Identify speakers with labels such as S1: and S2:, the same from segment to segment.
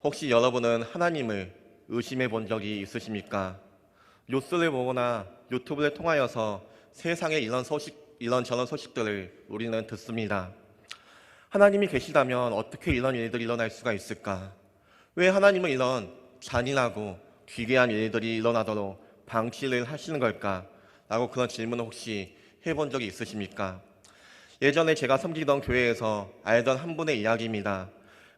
S1: 혹시 여러분은 하나님을 의심해 본 적이 있으십니까? 뉴스를 보거나 유튜브를 통하여서 세상에 이런저런 소식들을 우리는 듣습니다. 하나님이 계시다면 어떻게 이런 일들이 일어날 수가 있을까? 왜 하나님은 이런 잔인하고 기괴한 일들이 일어나도록 방치를 하시는 걸까? 라고 그런 질문을 혹시 해본 적이 있으십니까? 예전에 제가 섬기던 교회에서 알던 한 분의 이야기입니다.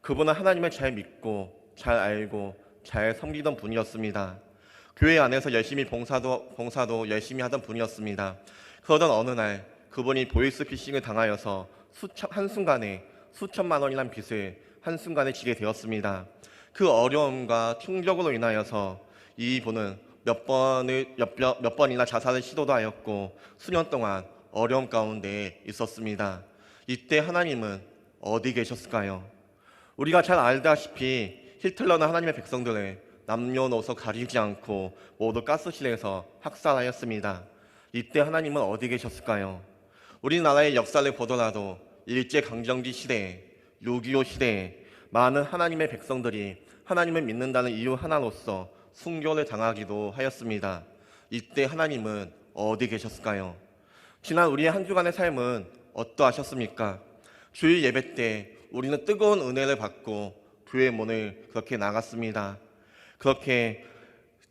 S1: 그분은 하나님을 잘 믿고 잘 알고 잘 섬기던 분이었습니다. 교회 안에서 열심히 봉사도 열심히 하던 분이었습니다. 그러던 어느 날 그분이 보이스피싱을 당하여서 한순간에 수천만 원이란 빚을 한순간에 지게 되었습니다. 그 어려움과 충격으로 인하여서 이분은 몇 번이나 자살을 시도도 하였고 수년 동안 어려움 가운데 있었습니다. 이때 하나님은 어디 계셨을까요? 우리가 잘 알다시피 히틀러는 하나님의 백성들을 남녀노소 가리지 않고 모두 가스실에서 학살하였습니다. 이때 하나님은 어디 계셨을까요? 우리나라의 역사를 보더라도 일제강점기 시대에 6.25 시대에 많은 하나님의 백성들이 하나님을 믿는다는 이유 하나로서 순교를 당하기도 하였습니다. 이때 하나님은 어디 계셨을까요? 지난 우리의 한 주간의 삶은 어떠하셨습니까? 주일 예배 때 우리는 뜨거운 은혜를 받고 교회 문을 그렇게 나갔습니다. 그렇게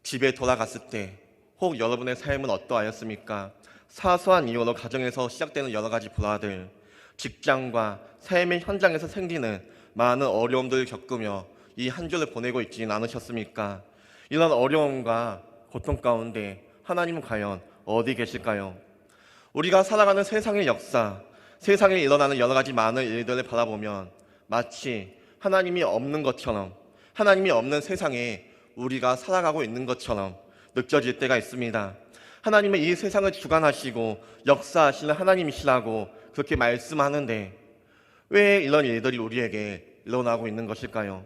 S1: 집에 돌아갔을 때 혹 여러분의 삶은 어떠하였습니까? 사소한 이유로 가정에서 시작되는 여러 가지 불화들, 직장과 삶의 현장에서 생기는 많은 어려움들을 겪으며 이 한 주를 보내고 있지는 않으셨습니까? 이런 어려움과 고통 가운데 하나님은 과연 어디 계실까요? 우리가 살아가는 세상의 역사, 세상에 일어나는 여러 가지 많은 일들을 바라보면 마치 하나님이 없는 것처럼, 하나님이 없는 세상에 우리가 살아가고 있는 것처럼 느껴질 때가 있습니다. 하나님은 이 세상을 주관하시고 역사하시는 하나님이시라고 그렇게 말씀하는데 왜 이런 일들이 우리에게 일어나고 있는 것일까요?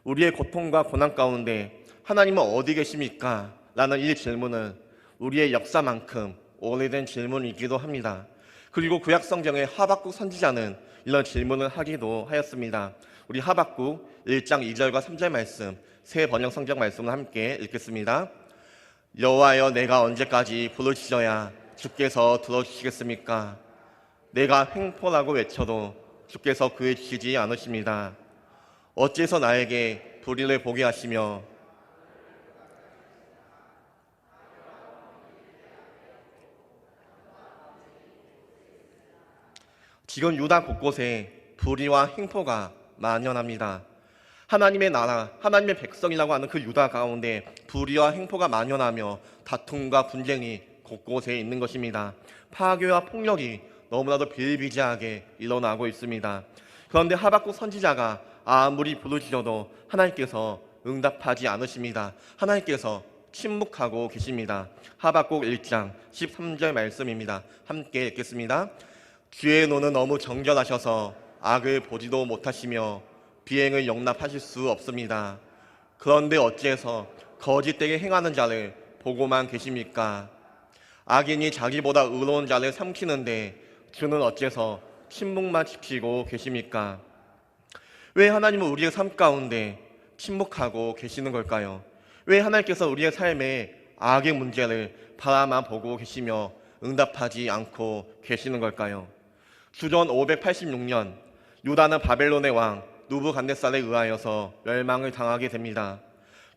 S1: 우리의 고통과 고난 가운데 하나님은 어디 계십니까? 라는 이 질문은 우리의 역사만큼 오래된 질문이기도 합니다. 그리고 구약 성경의 하박국 선지자는 이런 질문을 하기도 하였습니다. 우리 하박국 1장 2절과 3절 말씀, 새 번역 성경 말씀을 함께 읽겠습니다. 여호와여, 내가 언제까지 부르짖어야 주께서 들어주시겠습니까? 내가 횡포라고 외쳐도 주께서 구해주시지 않으십니다. 어째서 나에게 불의를 보게 하시며 지금 유다 곳곳에 불의와 횡포가 만연합니다. 하나님의 나라, 하나님의 백성이라고 하는 그 유다 가운데 불의와 횡포가 만연하며 다툼과 분쟁이 곳곳에 있는 것입니다. 파괴와 폭력이 너무나도 비일비재하게 일어나고 있습니다. 그런데 하박국 선지자가 아무리 부르짖어도 하나님께서 응답하지 않으십니다. 하나님께서 침묵하고 계십니다. 하박국 1장 13절 말씀입니다. 함께 읽겠습니다. 주의 노는 너무 정결하셔서 악을 보지도 못하시며 비행을 용납하실 수 없습니다. 그런데 어찌해서 거짓되게 행하는 자를 보고만 계십니까? 악인이 자기보다 의로운 자를 삼키는데 주는 어째서 침묵만 지키고 계십니까? 왜 하나님은 우리의 삶 가운데 침묵하고 계시는 걸까요? 왜 하나님께서 우리의 삶에 악의 문제를 바라만 보고 계시며 응답하지 않고 계시는 걸까요? 주전 586년 유다는 바벨론의 왕 누부갓네살에 의하여서 멸망을 당하게 됩니다.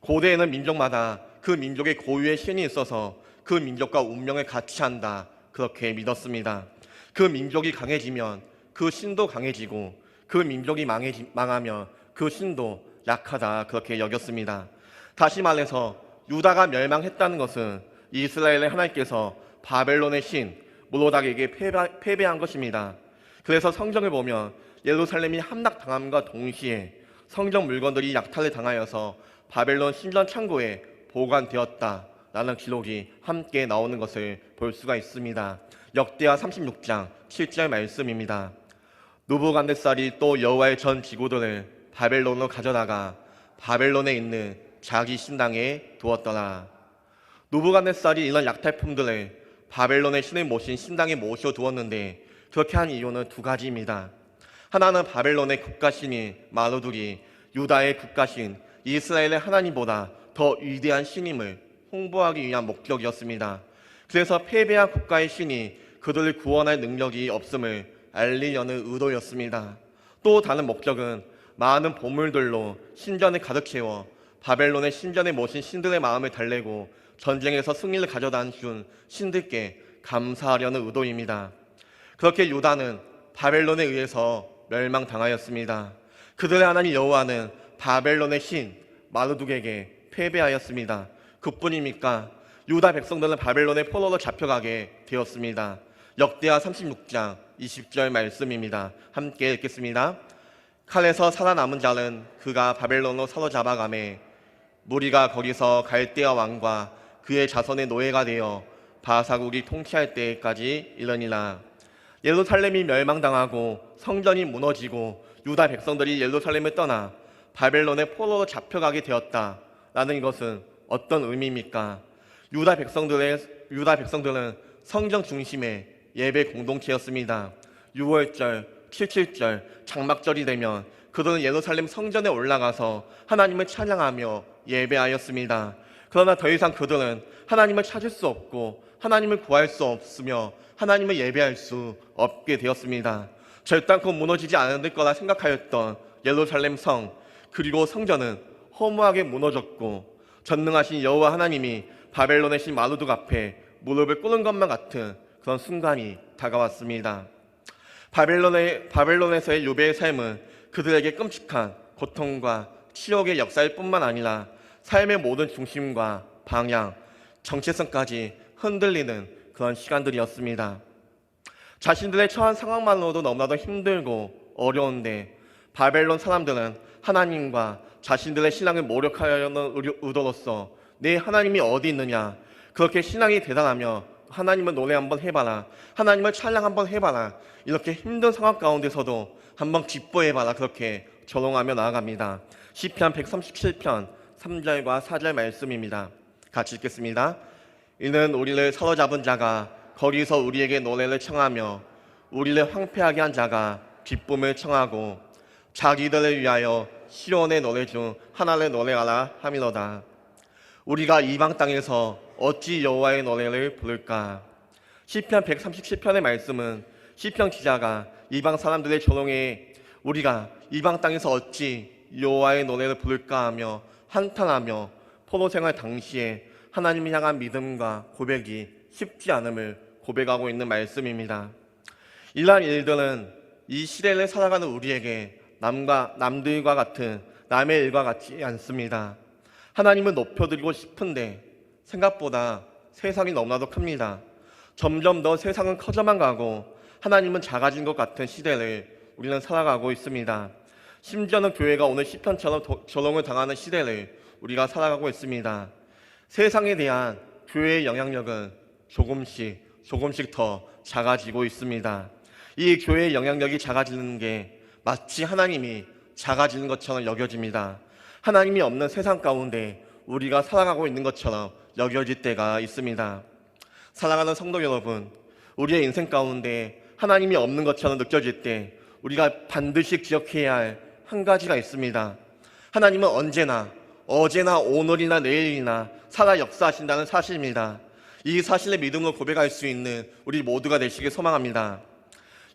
S1: 고대에는 민족마다 그 민족의 고유의 신이 있어서 그 민족과 운명을 같이 한다, 그렇게 믿었습니다. 그 민족이 강해지면 그 신도 강해지고 그 민족이 망하면 그 신도 약하다, 그렇게 여겼습니다. 다시 말해서 유다가 멸망했다는 것은 이스라엘의 하나님께서 바벨론의 신 모로닥에게 패배한 것입니다. 그래서 성경을 보면 예루살렘이 함락당함과 동시에 성경 물건들이 약탈을 당하여서 바벨론 신전 창고에 보관되었다라는 기록이 함께 나오는 것을 볼 수가 있습니다. 역대하 36장 7절 말씀입니다. 누부갓네살이 또 여호와의 전 지구들을 바벨론으로 가져다가 바벨론에 있는 자기 신당에 두었더라. 누부갓네살이 이런 약탈품들을 바벨론의 신을 모신 신당에 모셔두었는데 그렇게 한 이유는 두 가지입니다. 하나는 바벨론의 국가신인 마르둑이 유다의 국가신 이스라엘의 하나님보다 더 위대한 신임을 홍보하기 위한 목적이었습니다. 그래서 패배한 국가의 신이 그들을 구원할 능력이 없음을 알리려는 의도였습니다. 또 다른 목적은 많은 보물들로 신전을 가득 채워 바벨론의 신전에 모신 신들의 마음을 달래고 전쟁에서 승리를 가져다 준 신들께 감사하려는 의도입니다. 그렇게 유다는 바벨론에 의해서 멸망당하였습니다. 그들의 하나님 여호와는 바벨론의 신 마르둑에게 패배하였습니다. 그뿐입니까? 유다 백성들은 바벨론의 포로로 잡혀가게 되었습니다. 역대하 36장 20절 말씀입니다. 함께 읽겠습니다. 칼에서 살아남은 자는 그가 바벨론으로 사로잡아가매 무리가 거기서 갈대아 왕과 그의 자손의 노예가 되어 바사국이 통치할 때까지 이르니라. 예루살렘이 멸망당하고 성전이 무너지고 유다 백성들이 예루살렘을 떠나 바벨론의 포로로 잡혀가게 되었다라는 것은 어떤 의미입니까? 유다 백성들은 성전 중심의 예배 공동체였습니다. 6월절, 77절, 장막절이 되면 그들은 예루살렘 성전에 올라가서 하나님을 찬양하며 예배하였습니다. 그러나 더 이상 그들은 하나님을 찾을 수 없고 하나님을 구할 수 없으며 하나님을 예배할 수 없게 되었습니다. 절단코 무너지지 않을 거라 생각하였던 예루살렘 성 그리고 성전은 허무하게 무너졌고 전능하신 여호와 하나님이 바벨론의 신 마르둑 앞에 무릎을 꿇는 것만 같은 그런 순간이 다가왔습니다. 바벨론에서의 유배의 삶은 그들에게 끔찍한 고통과 치욕의 역사일 뿐만 아니라 삶의 모든 중심과 방향, 정체성까지 흔들리는 그런 시간들이었습니다. 자신들의 처한 상황만으로도 너무나도 힘들고 어려운데 바벨론 사람들은 하나님과 자신들의 신앙을 모욕하려는 의도로서 내 하나님이 어디 있느냐, 그렇게 신앙이 대단하며 하나님을 노래 한번 해봐라, 하나님을 찬양 한번 해봐라, 이렇게 힘든 상황 가운데서도 한번 기뻐해봐라, 그렇게 조롱하며 나아갑니다. 시편 137편 3절과 4절 말씀입니다. 같이 읽겠습니다. 이는 우리를 사로잡은 자가 거기서 우리에게 노래를 청하며 우리를 황폐하게 한 자가 기쁨을 청하고 자기들을 위하여 시온의 노래 중 하나를 노래하라 함이로다. 우리가 이방 땅에서 어찌 여호와의 노래를 부를까? 시편 137편의 말씀은 시편 기자가 이방 사람들의 조롱에 우리가 이방 땅에서 어찌 여호와의 노래를 부를까 하며 한탄하며 포로 생활 당시에 하나님을 향한 믿음과 고백이 쉽지 않음을 고백하고 있는 말씀입니다. 이러한 일들은 이 시대를 살아가는 우리에게 남들과 같은 남의 일과 같지 않습니다. 하나님을 높여드리고 싶은데 생각보다 세상이 너무나도 큽니다. 점점 더 세상은 커져만 가고 하나님은 작아진 것 같은 시대를 우리는 살아가고 있습니다. 심지어는 교회가 오늘 시편처럼 조롱을 당하는 시대를 우리가 살아가고 있습니다. 세상에 대한 교회의 영향력은 조금씩 더 작아지고 있습니다. 이 교회의 영향력이 작아지는 게 마치 하나님이 작아지는 것처럼 여겨집니다. 하나님이 없는 세상 가운데 우리가 살아가고 있는 것처럼 여겨질 때가 있습니다. 사랑하는 성도 여러분, 우리의 인생 가운데 하나님이 없는 것처럼 느껴질 때 우리가 반드시 기억해야 할 한 가지가 있습니다. 하나님은 언제나 어제나 오늘이나 내일이나 살아 역사하신다는 사실입니다. 이 사실을 믿음으로 고백할 수 있는 우리 모두가 되시길 소망합니다.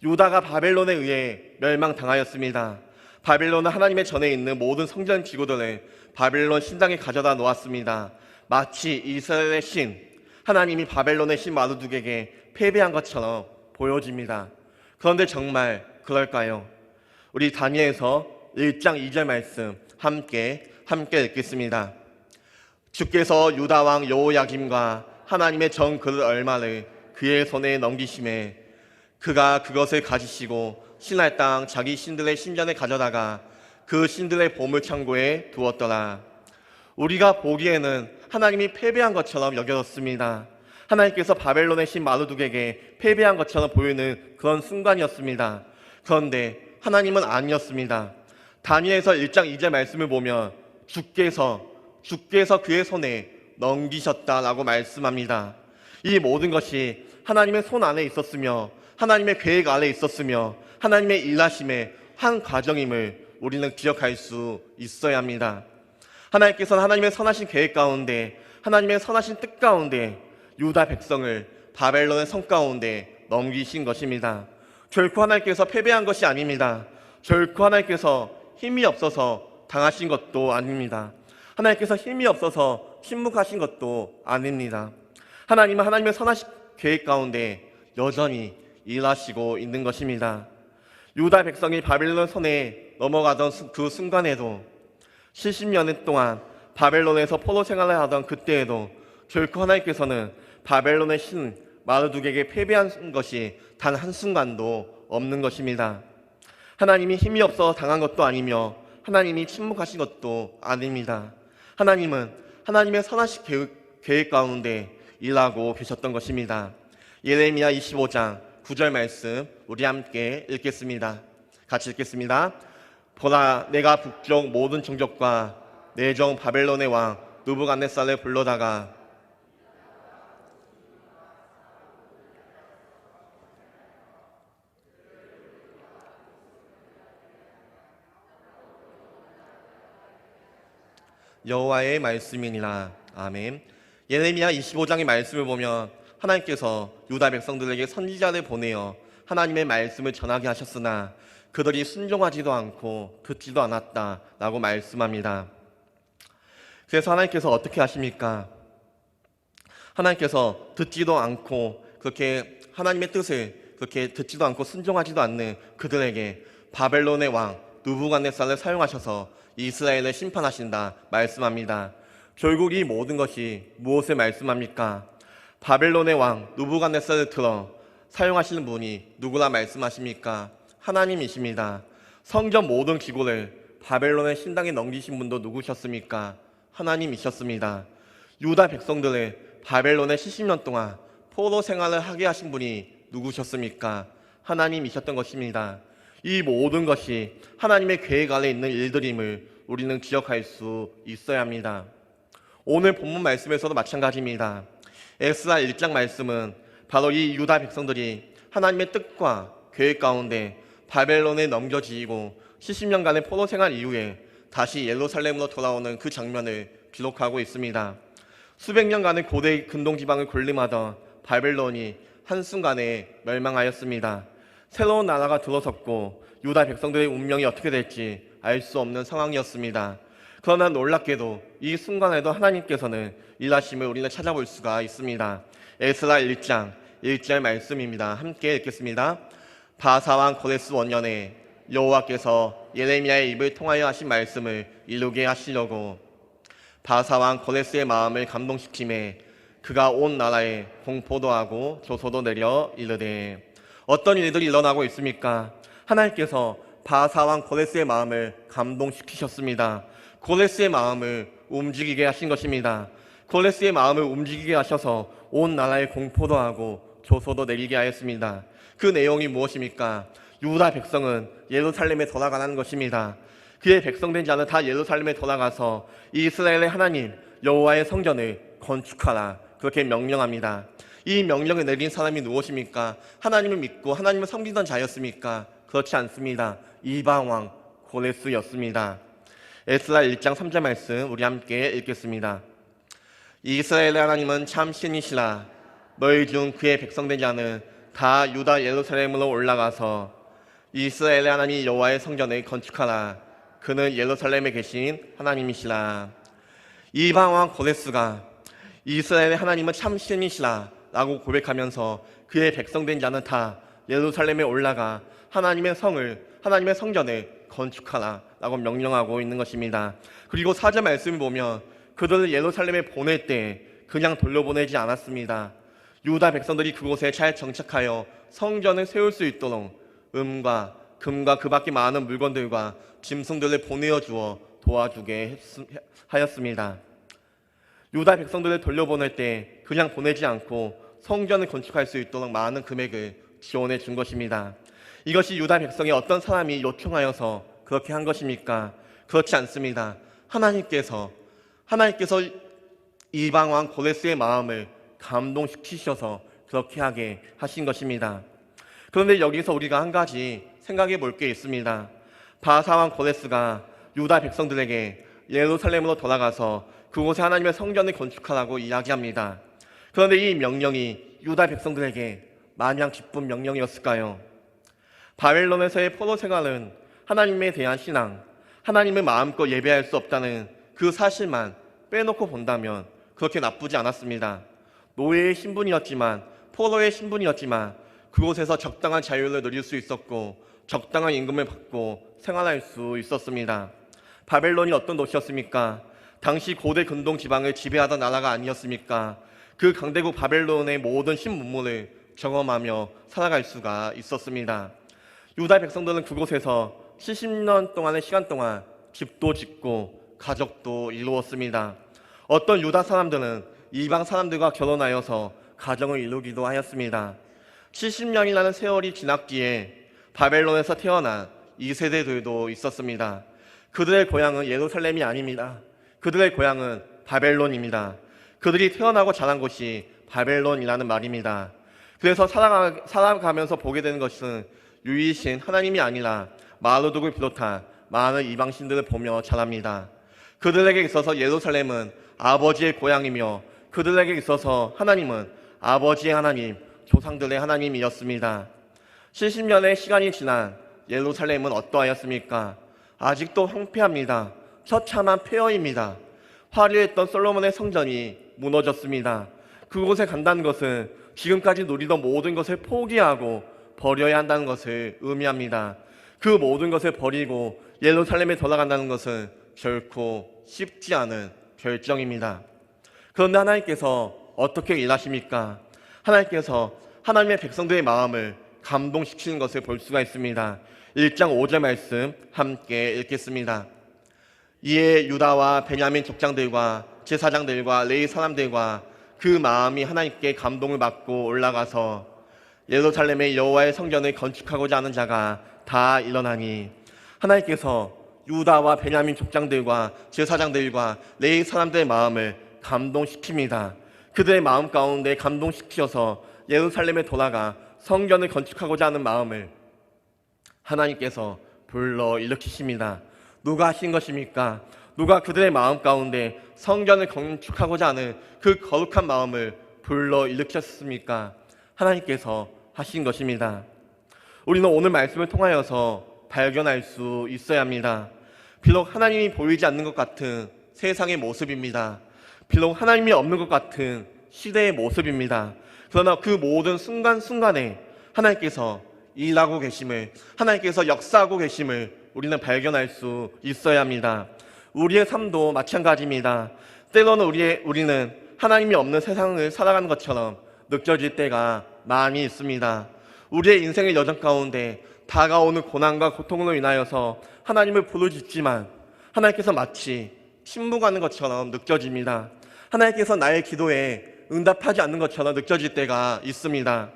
S1: 유다가 바벨론에 의해 멸망당하였습니다. 바벨론은 하나님의 전에 있는 모든 성전 기구들을 바벨론 신당에 가져다 놓았습니다. 마치 이스라엘의 신, 하나님이 바벨론의 신 마르둑에게 패배한 것처럼 보여집니다. 그런데 정말 그럴까요? 우리 다니엘서 1장 2절 말씀 함께 읽겠습니다. 주께서 유다 왕 여호야김과 하나님의 정 그릇 얼마를 그의 손에 넘기심에 그가 그것을 가지시고 신할 땅 자기 신들의 신전에 가져다가 그 신들의 보물 창고에 두었더라. 우리가 보기에는 하나님이 패배한 것처럼 여겨졌습니다. 하나님께서 바벨론의 신 마르둑에게 패배한 것처럼 보이는 그런 순간이었습니다. 그런데 하나님은 아니었습니다. 다니엘서 1장 2절 말씀을 보면 주께서 그의 손에 넘기셨다라고 말씀합니다. 이 모든 것이 하나님의 손 안에 있었으며 하나님의 계획 아래 있었으며 하나님의 일하심의 한 과정임을 우리는 기억할 수 있어야 합니다. 하나님께서는 하나님의 선하신 계획 가운데, 하나님의 선하신 뜻 가운데 유다 백성을 바벨론의 성 가운데 넘기신 것입니다. 결코 하나님께서 패배한 것이 아닙니다. 결코 하나님께서 힘이 없어서 당하신 것도 아닙니다. 하나님께서 힘이 없어서 침묵하신 것도 아닙니다. 하나님은 하나님의 선하신 계획 가운데 여전히 일하시고 있는 것입니다. 유다 백성이 바벨론 손에 넘어가던 그 순간에도 70년 동안 바벨론에서 포로 생활을 하던 그때에도 결코 하나님께서는 바벨론의 신 마르둑에게 패배한 것이 단 한순간도 없는 것입니다. 하나님이 힘이 없어 당한 것도 아니며 하나님이 침묵하신 것도 아닙니다. 하나님은 하나님의 선하신 계획 가운데 일하고 계셨던 것입니다. 예레미야 25장 9절 말씀 우리 함께 읽겠습니다. 같이 읽겠습니다. 보라, 내가 북쪽 모든 종족과 내 종 바벨론의 왕 느부갓네살을 불러다가 여호와의 말씀이니라. 아멘. 예레미야 25장의 말씀을 보면 하나님께서 유다 백성들에게 선지자를 보내어 하나님의 말씀을 전하게 하셨으나 그들이 순종하지도 않고 듣지도 않았다라고 말씀합니다. 그래서 하나님께서 어떻게 하십니까? 하나님께서 듣지도 않고 그렇게 하나님의 뜻을 그렇게 듣지도 않고 순종하지도 않는 그들에게 바벨론의 왕 느부갓네살을 사용하셔서 이스라엘을 심판하신다 말씀합니다. 결국 이 모든 것이 무엇을 말씀합니까? 바벨론의 왕 느부갓네살을 들어 사용하시는 분이 누구라 말씀하십니까? 하나님이십니다. 성전 모든 기구를 바벨론의 신당에 넘기신 분도 누구셨습니까? 하나님이셨습니다. 유다 백성들을 바벨론에 70년 동안 포로 생활을 하게 하신 분이 누구셨습니까? 하나님이셨던 것입니다. 이 모든 것이 하나님의 계획 아래 있는 일들임을 우리는 기억할 수 있어야 합니다. 오늘 본문 말씀에서도 마찬가지입니다. 에스라 1장 말씀은 바로 이 유다 백성들이 하나님의 뜻과 계획 가운데 바벨론에 넘겨지고 70년간의 포로 생활 이후에 다시 예루살렘으로 돌아오는 그 장면을 기록하고 있습니다. 수백 년간의 고대 근동지방을 군림하던 바벨론이 한순간에 멸망하였습니다. 새로운 나라가 들어섰고 유다 백성들의 운명이 어떻게 될지 알 수 없는 상황이었습니다. 그러나 놀랍게도 이 순간에도 하나님께서는 일하심을 우리는 찾아볼 수가 있습니다. 에스라 1장 1절 말씀입니다. 함께 읽겠습니다. 바사왕 고레스 원년에 여호와께서 예레미야의 입을 통하여 하신 말씀을 이루게 하시려고 바사왕 고레스의 마음을 감동시키매 그가 온 나라에 공포도 하고 조소도 내려 이르되. 어떤 일들이 일어나고 있습니까? 하나님께서 바사왕 고레스의 마음을 감동시키셨습니다. 고레스의 마음을 움직이게 하신 것입니다. 고레스의 마음을 움직이게 하셔서 온 나라에 공포도 하고 조소도 내리게 하였습니다. 그 내용이 무엇입니까? 유다 백성은 예루살렘에 돌아가라는 것입니다. 그의 백성된 자는 다 예루살렘에 돌아가서 이스라엘의 하나님 여호와의 성전을 건축하라 그렇게 명령합니다. 이 명령을 내린 사람이 무엇입니까? 하나님을 믿고 하나님을 섬기던 자였습니까? 그렇지 않습니다. 이방왕 고레스였습니다. 에스라 1장 3절 말씀 우리 함께 읽겠습니다. 이스라엘의 하나님은 참 신이시라. 너희 중 그의 백성된 자는 다 유다 예루살렘으로 올라가서 이스라엘의 하나님 여호와의 성전을 건축하라. 그는 예루살렘에 계신 하나님이시라. 이방왕 고레스가 이스라엘의 하나님은 참 신이시라 라고 고백하면서 그의 백성된 자는 다 예루살렘에 올라가 하나님의 성전을 건축하라 라고 명령하고 있는 것입니다. 그리고 4절 말씀을 보면 그들을 예루살렘에 보낼 때 그냥 돌려보내지 않았습니다. 유다 백성들이 그곳에 잘 정착하여 성전을 세울 수 있도록 금과 그 밖에 많은 물건들과 짐승들을 보내어 주어 도와주게 하였습니다. 유다 백성들을 돌려보낼 때 그냥 보내지 않고 성전을 건축할 수 있도록 많은 금액을 지원해 준 것입니다. 이것이 유다 백성의 어떤 사람이 요청하여서 그렇게 한 것입니까? 그렇지 않습니다. 하나님께서 이방왕 고레스의 마음을 감동시키셔서 그렇게 하게 하신 것입니다. 그런데 여기서 우리가 한 가지 생각해 볼 게 있습니다. 바사왕 고레스가 유다 백성들에게 예루살렘으로 돌아가서 그곳에 하나님의 성전을 건축하라고 이야기합니다. 그런데 이 명령이 유다 백성들에게 마냥 기쁜 명령이었을까요? 바벨론에서의 포로 생활은 하나님에 대한 신앙, 하나님을 마음껏 예배할 수 없다는 그 사실만 빼놓고 본다면 그렇게 나쁘지 않았습니다. 노예의 신분이었지만, 포로의 신분이었지만 그곳에서 적당한 자유를 누릴 수 있었고 적당한 임금을 받고 생활할 수 있었습니다. 바벨론이 어떤 도시였습니까? 당시 고대 근동 지방을 지배하던 나라가 아니었습니까? 그 강대국 바벨론의 모든 신문물을 경험하며 살아갈 수가 있었습니다. 유다 백성들은 그곳에서 70년 동안의 시간 동안 집도 짓고 가족도 이루었습니다. 어떤 유다 사람들은 이방 사람들과 결혼하여서 가정을 이루기도 하였습니다. 70년이라는 세월이 지났기에 바벨론에서 태어난 2세대들도 있었습니다. 그들의 고향은 예루살렘이 아닙니다. 그들의 고향은 바벨론입니다. 그들이 태어나고 자란 곳이 바벨론이라는 말입니다. 그래서 살아가면서 보게 되는 것은 유일신 하나님이 아니라 마르둑을 비롯한 많은 이방신들을 보며 자랍니다. 그들에게 있어서 예루살렘은 아버지의 고향이며 그들에게 있어서 하나님은 아버지의 하나님, 조상들의 하나님이었습니다. 70년의 시간이 지난 예루살렘은 어떠하였습니까? 아직도 황폐합니다. 처참한 폐허입니다. 화려했던 솔로몬의 성전이 무너졌습니다. 그곳에 간다는 것은 지금까지 누리던 모든 것을 포기하고 버려야 한다는 것을 의미합니다. 그 모든 것을 버리고 예루살렘에 돌아간다는 것은 결코 쉽지 않은 결정입니다. 그런데 하나님께서 어떻게 일하십니까? 하나님께서 하나님의 백성들의 마음을 감동시키는 것을 볼 수가 있습니다. 1장 5절 말씀 함께 읽겠습니다. 이에 유다와 베냐민 족장들과 제사장들과 레위 사람들과 그 마음이 하나님께 감동을 받고 올라가서 예루살렘의 여호와의 성전을 건축하고자 하는 자가 다 일어나니, 하나님께서 유다와 베냐민 족장들과 제사장들과 레위 사람들의 마음을 감동시킵니다. 그들의 마음 가운데 감동시켜서 예루살렘에 돌아가 성전을 건축하고자 하는 마음을 하나님께서 불러 일으키십니다. 누가 하신 것입니까? 누가 그들의 마음 가운데 성전을 건축하고자 하는 그 거룩한 마음을 불러 일으켰습니까? 하나님께서 하신 것입니다. 우리는 오늘 말씀을 통하여서 발견할 수 있어야 합니다. 비록 하나님이 보이지 않는 것 같은 세상의 모습입니다. 비록 하나님이 없는 것 같은 시대의 모습입니다. 그러나 그 모든 순간순간에 하나님께서 일하고 계심을, 하나님께서 역사하고 계심을 우리는 발견할 수 있어야 합니다. 우리의 삶도 마찬가지입니다. 때로는 우리는 하나님이 없는 세상을 살아가는 것처럼 느껴질 때가 많이 있습니다. 우리의 인생의 여정 가운데 다가오는 고난과 고통으로 인하여서 하나님을 부르짖지만 하나님께서 마치 침묵하는 것처럼 느껴집니다. 하나님께서 나의 기도에 응답하지 않는 것처럼 느껴질 때가 있습니다.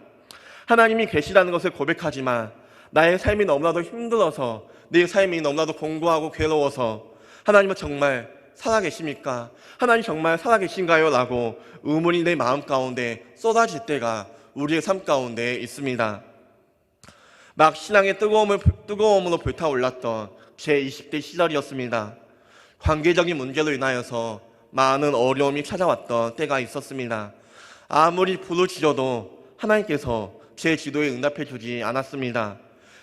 S1: 하나님이 계시다는 것을 고백하지만 나의 삶이 너무나도 힘들어서, 내 삶이 너무나도 공고하고 괴로워서 하나님은 정말 살아계십니까? 하나님 정말 살아계신가요? 라고 의문이 내 마음 가운데 쏟아질 때가 우리의 삶 가운데 있습니다. 막 신앙의 뜨거움으로 불타올랐던 제 20대 시절이었습니다. 관계적인 문제로 인하여서 많은 어려움이 찾아왔던 때가 있었습니다. 아무리 부르짖어도 하나님께서 제 기도에 응답해 주지 않았습니다.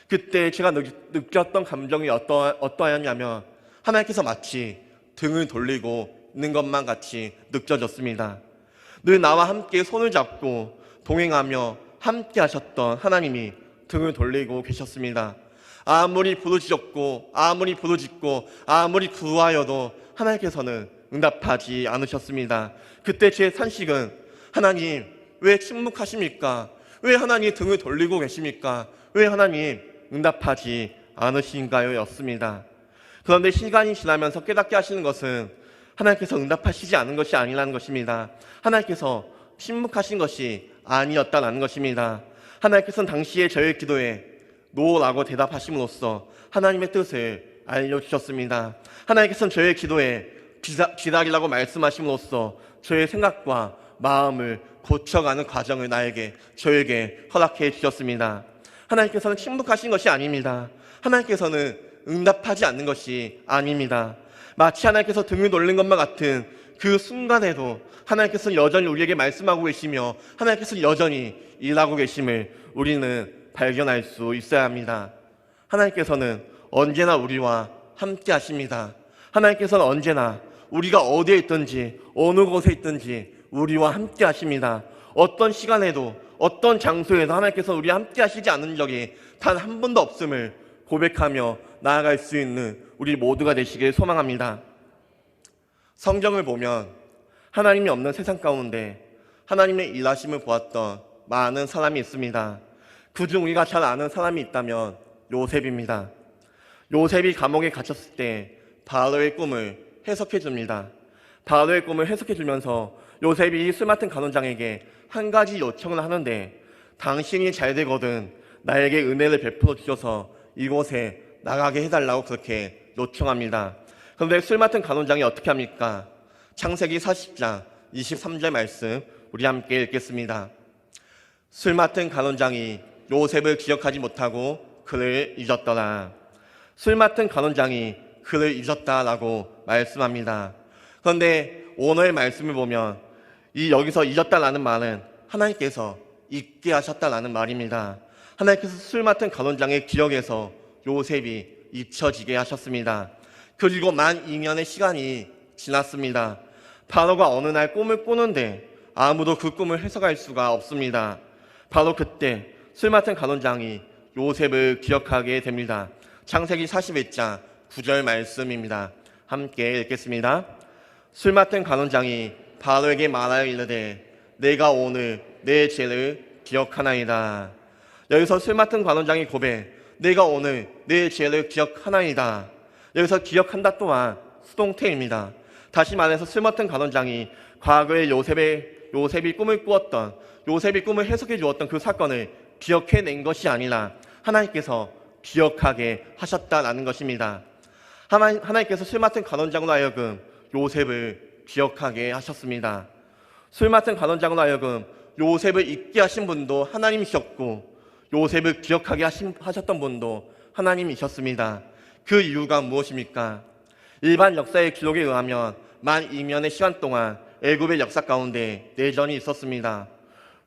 S1: 그때 제가 느꼈던 감정이 어떠하였냐면 하나님께서 마치 등을 돌리고 있는 것만 같이 느껴졌습니다. 늘 나와 함께 손을 잡고 동행하며 함께 하셨던 하나님이 등을 돌리고 계셨습니다. 아무리 부르짖고 아무리 구하여도 하나님께서는 응답하지 않으셨습니다. 그때 제 산식은 하나님 왜 침묵하십니까? 왜 하나님 등을 돌리고 계십니까? 왜 하나님 응답하지 않으신가요? 였습니다. 그런데 시간이 지나면서 깨닫게 하시는 것은 하나님께서 응답하시지 않은 것이 아니라는 것입니다. 하나님께서 침묵하신 것이 아니었다는 것입니다. 하나님께서는 당시에 저의 기도에 노라고 대답하심으로써 하나님의 뜻을 알려주셨습니다. 하나님께서는 저의 기도에 기다리라고 말씀하심으로써 저의 생각과 마음을 고쳐가는 과정을 저에게 허락해 주셨습니다. 하나님께서는 침묵하신 것이 아닙니다. 하나님께서는 응답하지 않는 것이 아닙니다. 마치 하나님께서 등을 돌린 것만 같은 그 순간에도 하나님께서는 여전히 우리에게 말씀하고 계시며 하나님께서는 여전히 일하고 계심을 우리는 발견할 수 있어야 합니다. 하나님께서는 언제나 우리와 함께 하십니다. 하나님께서는 언제나 우리가 어디에 있든지 어느 곳에 있든지 우리와 함께 하십니다. 어떤 시간에도 어떤 장소에도 하나님께서 우리와 함께 하시지 않은 적이 단 한 번도 없음을 고백하며 나아갈 수 있는 우리 모두가 되시길 소망합니다. 성경을 보면 하나님이 없는 세상 가운데 하나님의 일하심을 보았던 많은 사람이 있습니다. 그중 우리가 잘 아는 사람이 있다면 요셉입니다. 요셉이 감옥에 갇혔을 때 바로의 꿈을 해석해 줍니다. 바로의 꿈을 해석해 주면서 요셉이 술 맡은 간원장에게 한 가지 요청을 하는데, 당신이 잘 되거든 나에게 은혜를 베풀어 주셔서 이곳에 나가게 해달라고 그렇게 요청합니다. 그런데 술 맡은 간원장이 어떻게 합니까? 창세기 40장 23절 말씀 우리 함께 읽겠습니다. 술 맡은 간원장이 요셉을 기억하지 못하고 그를 잊었더라. 술 맡은 간원장이 그를 잊었다라고 말씀합니다. 그런데 오늘의 말씀을 보면 여기서 잊었다라는 말은 하나님께서 잊게 하셨다라는 말입니다. 하나님께서 술 맡은 간원장의 기억에서 요셉이 잊혀지게 하셨습니다. 그리고 만 2년의 시간이 지났습니다. 바로가 어느 날 꿈을 꾸는데 아무도 그 꿈을 해석할 수가 없습니다. 바로 그때 술 맡은 간원장이 요셉을 기억하게 됩니다. 창세기 41장 9절 말씀입니다. 함께 읽겠습니다. 술 맡은 간원장이 바로에게 말하여 이르되 내가 오늘 내 죄를 기억하나이다. 여기서 술 맡은 간원장이 고백, 내가 오늘 내 죄를 기억하나이다. 여기서 기억한다 또한 수동태입니다. 다시 말해서 술 맡은 간원장이 과거에 요셉이 꿈을 꾸었던, 요셉이 꿈을 해석해 주었던 그 사건을 기억해낸 것이 아니라 하나님께서 기억하게 하셨다라는 것입니다. 하나님께서 술 맡은 간원장으로 하여금 요셉을 기억하게 하셨습니다. 술 맡은 간원장으로 하여금 요셉을 잊게 하신 분도 하나님이셨고 요셉을 기억하게 하셨던 분도 하나님이셨습니다. 그 이유가 무엇입니까? 일반 역사의 기록에 의하면 만 2년의 시간 동안 애굽의 역사 가운데 내전이 있었습니다.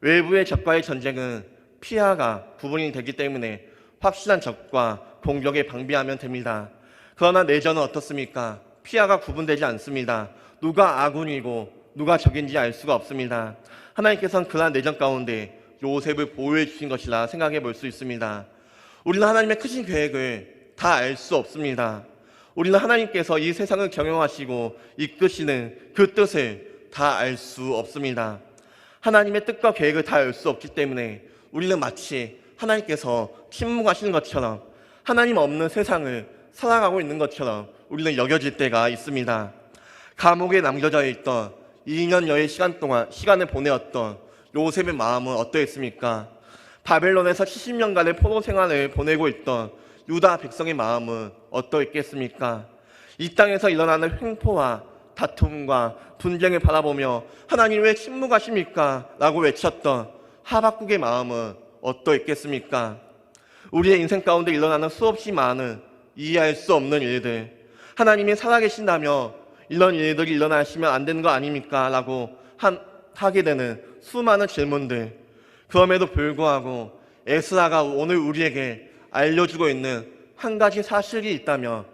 S1: 외부의 적과의 전쟁은 피하가 구분이 되기 때문에 확실한 적과 공격에 방비하면 됩니다. 그러나 내전은 어떻습니까? 피하가 구분되지 않습니다. 누가 아군이고 누가 적인지 알 수가 없습니다. 하나님께서는 그러한 내전 가운데 요셉을 보호해 주신 것이라 생각해 볼 수 있습니다. 우리는 하나님의 크신 계획을 다 알 수 없습니다. 우리는 하나님께서 이 세상을 경영하시고 이끄시는 그 뜻을 다 알 수 없습니다. 하나님의 뜻과 계획을 다 알 수 없기 때문에 우리는 마치 하나님께서 침묵하시는 것처럼, 하나님 없는 세상을 살아가고 있는 것처럼 우리는 여겨질 때가 있습니다. 감옥에 남겨져 있던 2년여의 시간을 보내었던 요셉의 마음은 어떠했습니까? 바벨론에서 70년간의 포로 생활을 보내고 있던 유다 백성의 마음은 어떠했겠습니까? 이 땅에서 일어나는 횡포와 다툼과 분쟁을 바라보며 하나님 왜 침묵하십니까? 라고 외쳤던 하박국의 마음은 어떠했겠습니까? 우리의 인생 가운데 일어나는 수없이 많은 이해할 수 없는 일들, 하나님이 살아계신다며 이런 일들이 일어나시면 안 되는 거 아닙니까? 라고 하게 되는 수많은 질문들, 그럼에도 불구하고 에스라가 오늘 우리에게 알려주고 있는 한 가지 사실이 있다면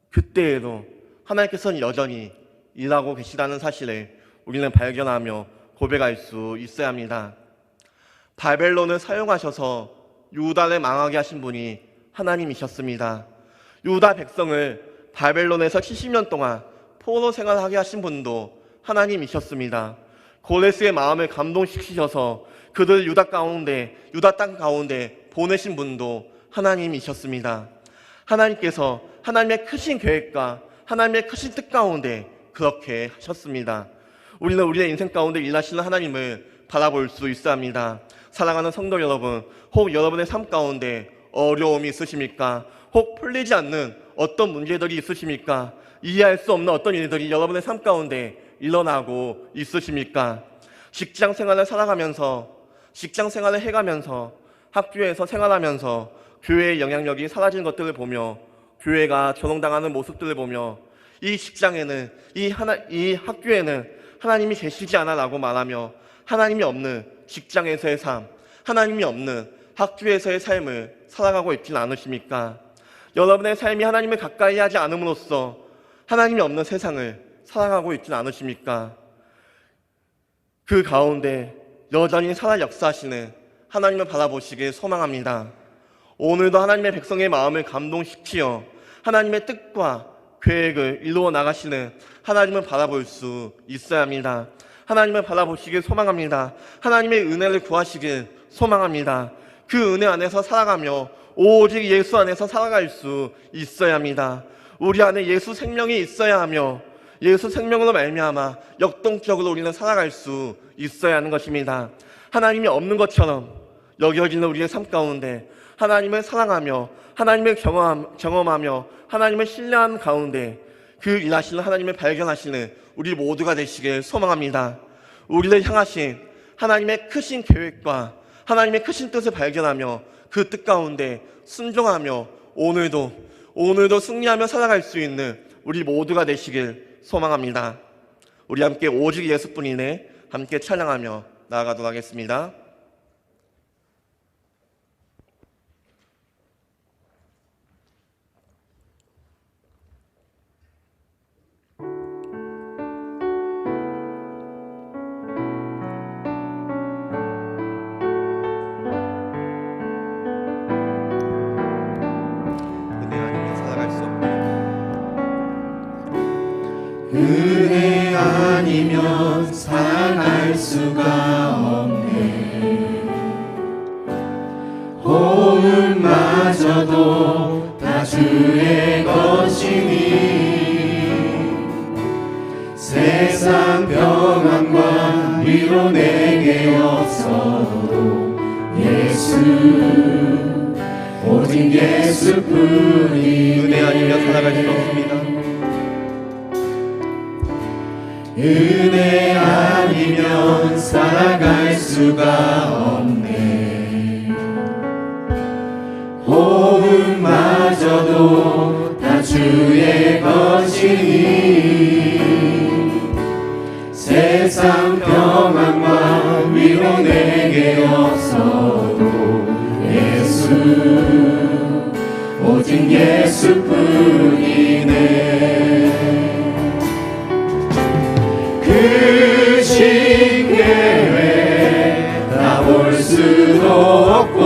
S1: 그때에도 하나님께서는 여전히 일하고 계시다는 사실을 우리는 발견하며 고백할 수 있어야 합니다. 바벨론을 사용하셔서 유다를 망하게 하신 분이 하나님이셨습니다. 유다 백성을 바벨론에서 70년 동안 포로 생활하게 하신 분도 하나님이셨습니다. 고레스의 마음을 감동시키셔서 그들 유다 땅 가운데 보내신 분도 하나님이셨습니다. 하나님께서 하나님의 크신 계획과 하나님의 크신 뜻 가운데 그렇게 하셨습니다. 우리는 우리의 인생 가운데 일하시는 하나님을 바라볼 수 있어야 합니다. 사랑하는 성도 여러분, 혹 여러분의 삶 가운데 어려움이 있으십니까? 혹 풀리지 않는 어떤 문제들이 있으십니까? 이해할 수 없는 어떤 일들이 여러분의 삶 가운데 일어나고 있으십니까? 직장 생활을 살아가면서, 직장 생활을 해가면서, 학교에서 생활하면서 교회의 영향력이 사라진 것들을 보며 교회가 조롱당하는 모습들을 보며 이 직장에는 이 학교에는 하나님이 계시지 않아라고 말하며 하나님이 없는 직장에서의 삶, 하나님이 없는 학교에서의 삶을 살아가고 있지는 않으십니까? 여러분의 삶이 하나님을 가까이 하지 않음으로써 하나님이 없는 세상을 살아가고 있지는 않으십니까? 그 가운데 여전히 살아 역사하시는 하나님을 바라보시길 소망합니다. 오늘도 하나님의 백성의 마음을 감동시키어 하나님의 뜻과 계획을 이루어 나가시는 하나님을 바라볼 수 있어야 합니다. 하나님을 바라보시길 소망합니다. 하나님의 은혜를 구하시길 소망합니다. 그 은혜 안에서 살아가며 오직 예수 안에서 살아갈 수 있어야 합니다. 우리 안에 예수 생명이 있어야 하며 예수 생명으로 말미암아 역동적으로 우리는 살아갈 수 있어야 하는 것입니다. 하나님이 없는 것처럼 여겨지는 우리의 삶 가운데 하나님을 사랑하며 하나님을 경험하며 하나님을 신뢰하는 가운데 그 일하시는 하나님을 발견하시는 우리 모두가 되시길 소망합니다. 우리를 향하신 하나님의 크신 계획과 하나님의 크신 뜻을 발견하며 그 뜻 가운데 순종하며 오늘도 승리하며 살아갈 수 있는 우리 모두가 되시길 소망합니다. 우리 함께 오직 예수뿐이네 함께 찬양하며 나아가도록 하겠습니다.
S2: 은혜 아니면 살아갈 수가 없네. 호흡마저도 다 주의 것이니 세상 평안과 위로 내게 없어도 예수 오직 예수뿐이
S1: 은혜 아니면 살아갈 수 없습니다.
S2: 은혜 아니면 살아갈 수가 없네. 호흡마저도 다 주의 것이니 세상 평안과 위로 내게 없어도 예수 오직 예수뿐이네. 크신 계획 다 볼 수도 없고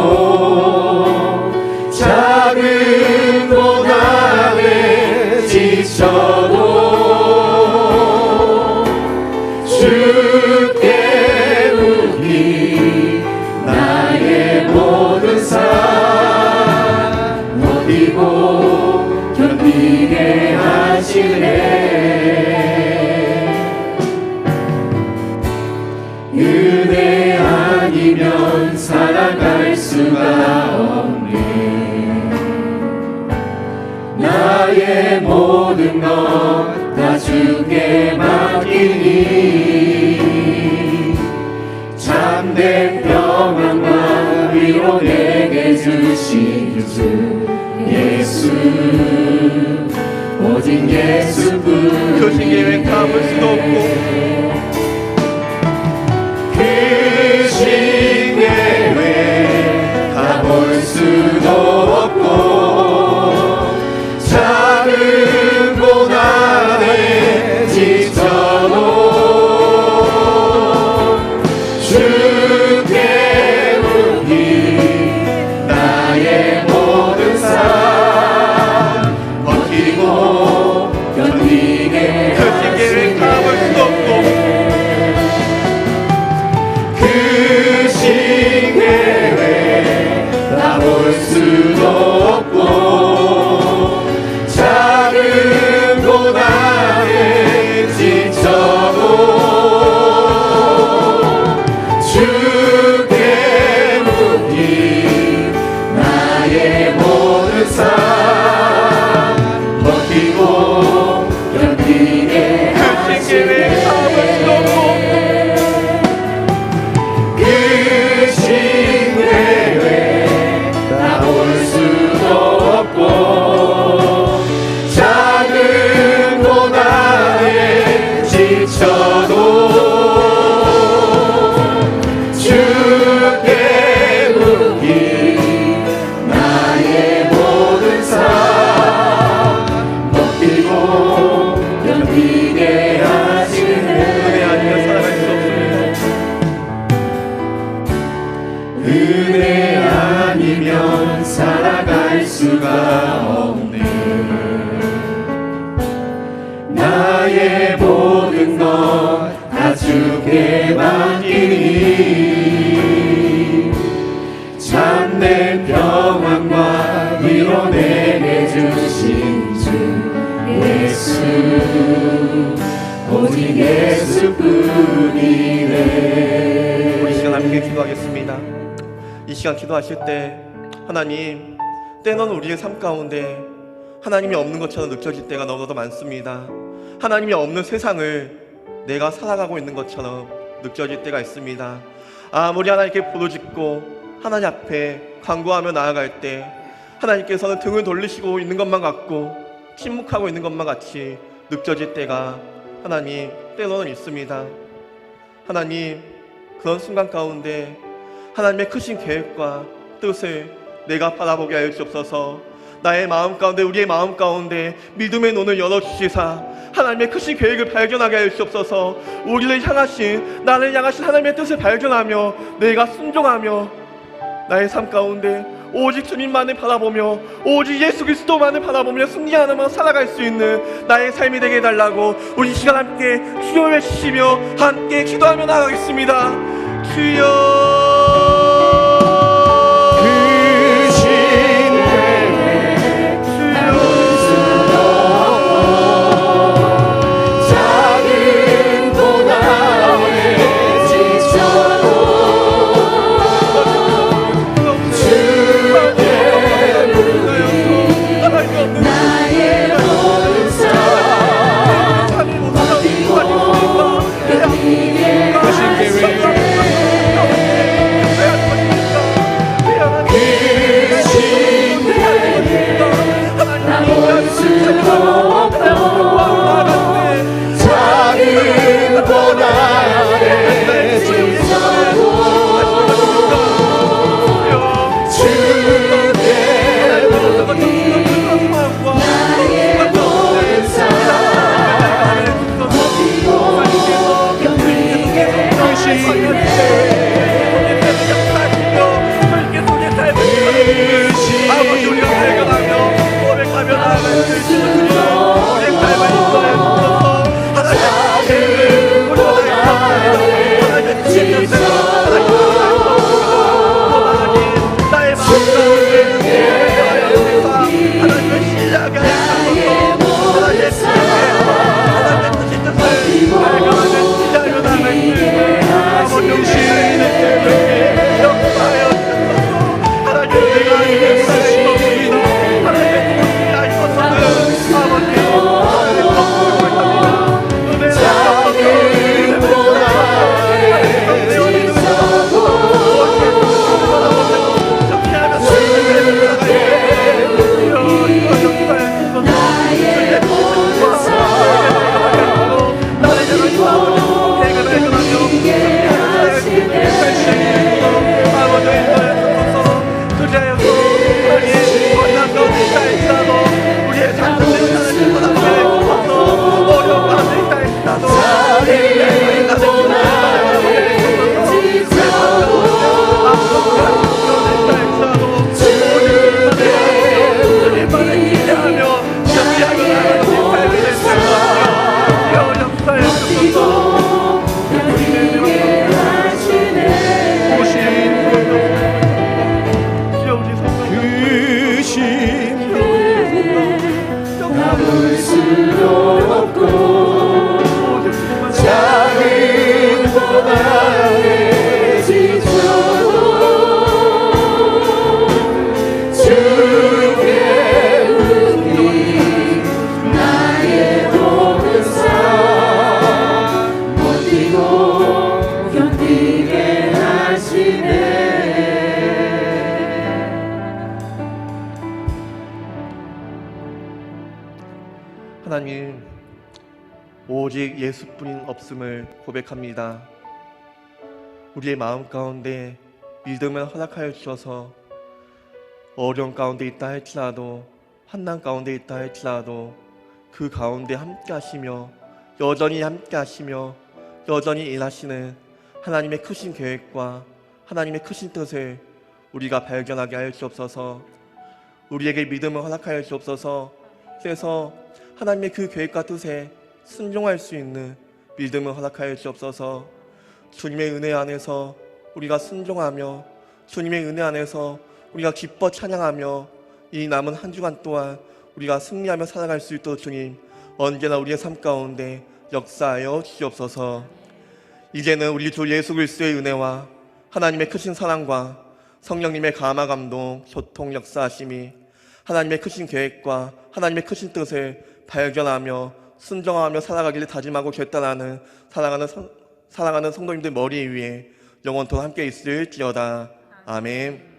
S2: 작은 고난에 지쳐도 주께 묻기 나의 모든 삶 버티고 견디게 하시네. 은혜 아니면 살아갈 수가 없네. 나의 모든 것 다 주께 맡기니 참된 평안과 위로 내게 주신 주 예수 오직 예수뿐.
S1: 크신 계획 다 볼 수도 없고
S2: 크신 계획 다 볼 수도 없고 작은 고난에 지쳐도 주께 묻기 나의 모든 삶 버티고 견디게
S1: 크신 계획 다 볼 수도
S2: 주께 맡기니 참된 평안과 위로 내게 주신 주 예수 오직 예수뿐이네.
S1: 우리 시간 함께 기도하겠습니다. 이 시간 기도하실 때 하나님, 때로는 우리의 삶 가운데 하나님이 없는 것처럼 느껴질 때가 너무나도 많습니다. 하나님이 없는 세상을 내가 살아가고 있는 것처럼 느껴질 때가 있습니다. 아무리 하나님께 부르짖고 하나님 앞에 간구하며 나아갈 때 하나님께서는 등을 돌리시고 있는 것만 같고 침묵하고 있는 것만 같이 느껴질 때가 하나님 때로는 있습니다. 하나님, 그런 순간 가운데 하나님의 크신 계획과 뜻을 내가 바라보게 하여 주옵소서. 나의 마음 가운데, 우리의 마음 가운데 믿음의 눈을 열어주시사 하나님의 크신 계획을 발견하게 하여 주옵소서. 우리를 향하신, 나를 향하신 하나님의 뜻을 발견하며 내가 순종하며 나의 삶 가운데 오직 주님만을 바라보며 오직 예수 그리스도만을 바라보며 승리하며 살아갈 수 있는 나의 삶이 되게 해달라고 우리 시간 함께 주여 외치시며 함께 기도하며 나가겠습니다. 주여. 하나님, 오직 예수뿐인 없음을 고백합니다. 우리의 마음 가운데 믿음을 허락하여 주셔서 어려움 가운데 있다 할지라도 환난 가운데 있다 할지라도 그 가운데 함께 하시며 여전히 함께 하시며 여전히 일하시는 하나님의 크신 계획과 하나님의 크신 뜻을 우리가 발견하게 하여 주옵소서. 우리에게 믿음을 허락하여 주옵소서. 그래서 하나님의 그 계획과 뜻에 순종할 수 있는 믿음을 허락하여 주옵소서. 주님의 은혜 안에서 우리가 순종하며 주님의 은혜 안에서 우리가 기뻐 찬양하며 이 남은 한 주간 동안 우리가 승리하며 살아갈 수 있도록 주님 언제나 우리의 삶 가운데 역사하여 주시옵소서. 이제는 우리 주 예수 그리스도의 은혜와 하나님의 크신 사랑과 성령님의 감화 감동 소통 역사하심이 하나님의 크신 계획과 하나님의 크신 뜻을 발견하며 순종하며 살아가기를 다짐하고 결단하는 사랑하는 성도님들 머리 위에 영원토록 함께 있을지어다. 아멘.